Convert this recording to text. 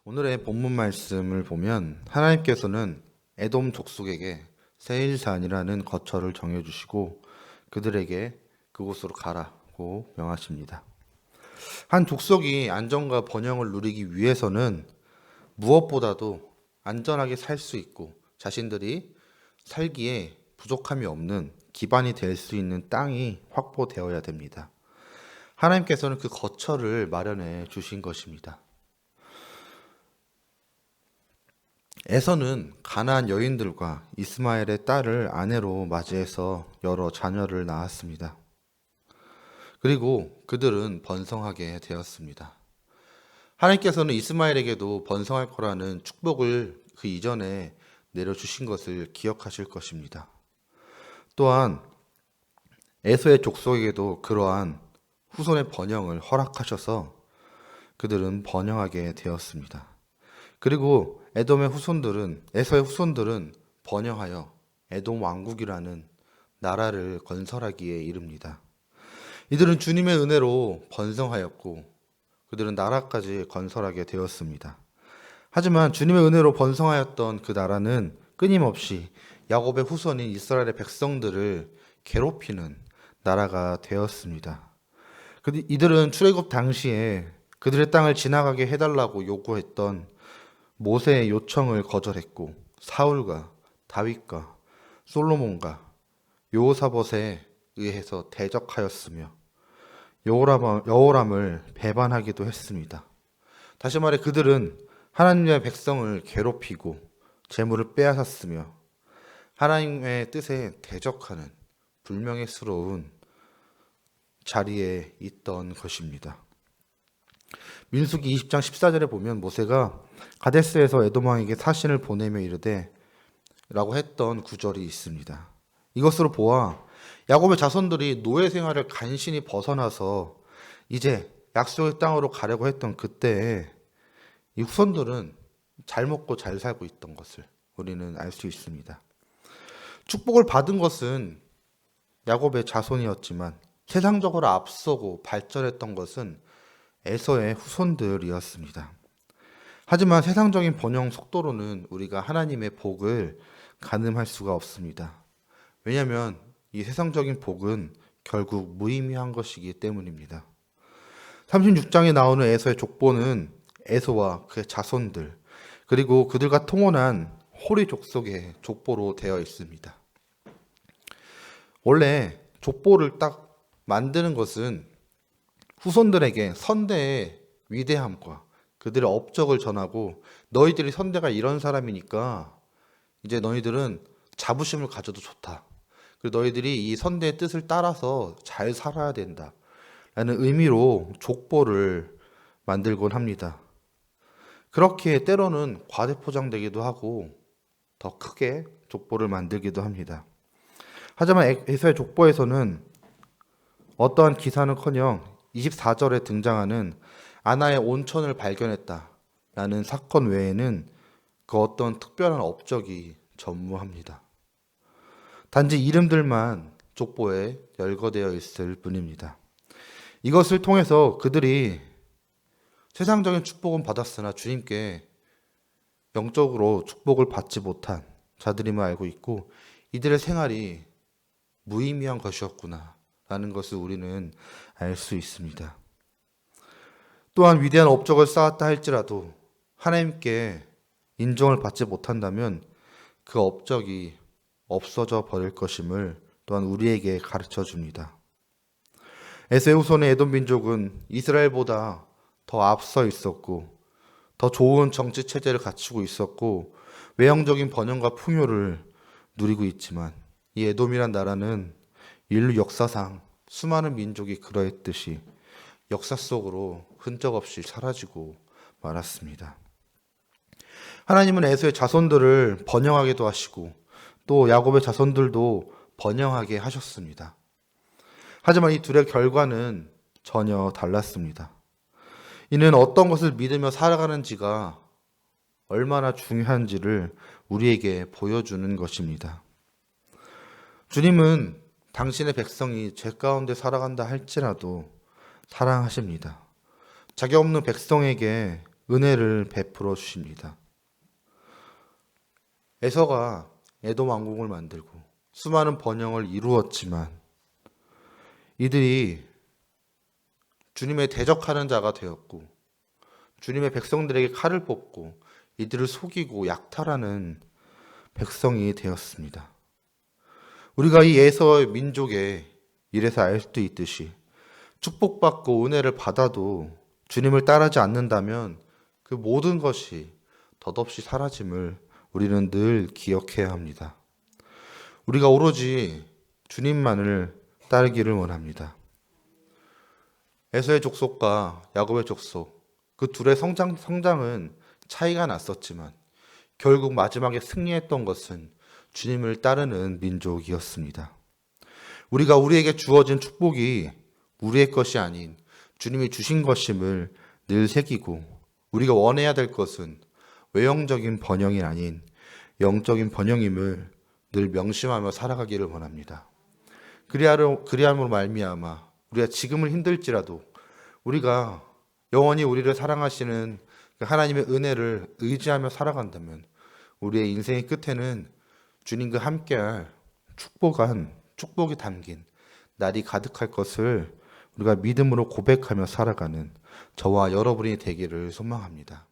오늘의 본문 말씀을 보면 하나님께서는 에돔 족속에게 세일산이라는 거처를 정해주시고 그들에게 그곳으로 가라고 명하십니다. 한 족속이 안정과 번영을 누리기 위해서는 무엇보다도 안전하게 살 수 있고 자신들이 살기에 부족함이 없는 기반이 될 수 있는 땅이 확보되어야 됩니다. 하나님께서는 그 거처를 마련해 주신 것입니다. 에서는 가나안 여인들과 이스마엘의 딸을 아내로 맞이해서 여러 자녀를 낳았습니다. 그리고 그들은 번성하게 되었습니다. 하나님께서는 이스마엘에게도 번성할 거라는 축복을 그 이전에 내려주신 것을 기억하실 것입니다. 또한 에서의 족속에게도 그러한 후손의 번영을 허락하셔서 그들은 번영하게 되었습니다. 그리고 에서의 후손들은 번영하여 에돔 왕국이라는 나라를 건설하기에 이릅니다. 이들은 주님의 은혜로 번성하였고 그들은 나라까지 건설하게 되었습니다. 하지만 주님의 은혜로 번성하였던 그 나라는 끊임없이 야곱의 후손인 이스라엘의 백성들을 괴롭히는 나라가 되었습니다. 이들은 출애굽 당시에 그들의 땅을 지나가게 해달라고 요구했던 모세의 요청을 거절했고 사울과 다윗과 솔로몬과 여호사밧에 의해서 대적하였으며 여호람을 배반하기도 했습니다. 다시 말해 그들은 하나님의 백성을 괴롭히고 재물을 빼앗았으며 하나님의 뜻에 대적하는 불명예스러운 자리에 있던 것입니다. 민수기 20장 14절에 보면 모세가 가데스에서 에돔 왕에게 사신을 보내며 이르되 라고 했던 구절이 있습니다. 이것으로 보아 야곱의 자손들이 노예 생활을 간신히 벗어나서 이제 약속의 땅으로 가려고 했던 그때에 이 후손들은 잘 먹고 잘 살고 있던 것을 우리는 알 수 있습니다. 축복을 받은 것은 야곱의 자손이었지만 세상적으로 앞서고 발전했던 것은 에서의 후손들이었습니다. 하지만 세상적인 번영 속도로는 우리가 하나님의 복을 가늠할 수가 없습니다. 왜냐하면 이 세상적인 복은 결국 무의미한 것이기 때문입니다. 36장에 나오는 에서의 족보는 에서와 그의 자손들 그리고 그들과 통혼한 호리 족속의 족보로 되어 있습니다. 원래 족보를 딱 만드는 것은 후손들에게 선대의 위대함과 그들의 업적을 전하고 너희들이 선대가 이런 사람이니까 이제 너희들은 자부심을 가져도 좋다. 그리고 너희들이 이 선대의 뜻을 따라서 잘 살아야 된다. 라는 의미로 족보를 만들곤 합니다. 그렇게 때로는 과대포장되기도 하고 더 크게 족보를 만들기도 합니다. 하지만 에서의 족보에서는 어떠한 기사는커녕 24절에 등장하는 아나의 온천을 발견했다라는 사건 외에는 그 어떤 특별한 업적이 전무합니다. 단지 이름들만 족보에 열거되어 있을 뿐입니다. 이것을 통해서 그들이 세상적인 축복은 받았으나 주님께 영적으로 축복을 받지 못한 자들임을 알고 있고 이들의 생활이 무의미한 것이었구나 라는 것을 우리는 알 수 있습니다. 또한 위대한 업적을 쌓았다 할지라도 하나님께 인정을 받지 못한다면 그 업적이 없어져 버릴 것임을 또한 우리에게 가르쳐 줍니다. 에서의 후손의 에돔 민족은 이스라엘보다 더 앞서 있었고 더 좋은 정치 체제를 갖추고 있었고 외형적인 번영과 풍요를 누리고 있지만 이 에돔이란 나라는 인류 역사상 수많은 민족이 그러했듯이 역사 속으로 흔적 없이 사라지고 말았습니다. 하나님은 에서의 자손들을 번영하게도 하시고 또 야곱의 자손들도 번영하게 하셨습니다. 하지만 이 둘의 결과는 전혀 달랐습니다. 이는 어떤 것을 믿으며 살아가는지가 얼마나 중요한지를 우리에게 보여주는 것입니다. 주님은 당신의 백성이 죄 가운데 살아간다 할지라도 사랑하십니다. 자격 없는 백성에게 은혜를 베풀어 주십니다. 에서가 에돔 왕국을 만들고 수많은 번영을 이루었지만 이들이 주님의 대적하는 자가 되었고 주님의 백성들에게 칼을 뽑고 이들을 속이고 약탈하는 백성이 되었습니다. 우리가 이 에서의 민족의 일에서 알 수도 있듯이 축복받고 은혜를 받아도 주님을 따르지 않는다면 그 모든 것이 덧없이 사라짐을 우리는 늘 기억해야 합니다. 우리가 오로지 주님만을 따르기를 원합니다. 에서의 족속과 야곱의 족속, 그 둘의 성장은 차이가 났었지만 결국 마지막에 승리했던 것은 주님을 따르는 민족이었습니다. 우리가 우리에게 주어진 축복이 우리의 것이 아닌 주님이 주신 것임을 늘 새기고 우리가 원해야 될 것은 외형적인 번영이 아닌 영적인 번영임을 늘 명심하며 살아가기를 원합니다. 그리함으로 말미암아 우리가 지금은 힘들지라도 우리가 영원히 우리를 사랑하시는 하나님의 은혜를 의지하며 살아간다면 우리의 인생의 끝에는 주님과 함께할 축복이 담긴 날이 가득할 것을 우리가 믿음으로 고백하며 살아가는 저와 여러분이 되기를 소망합니다.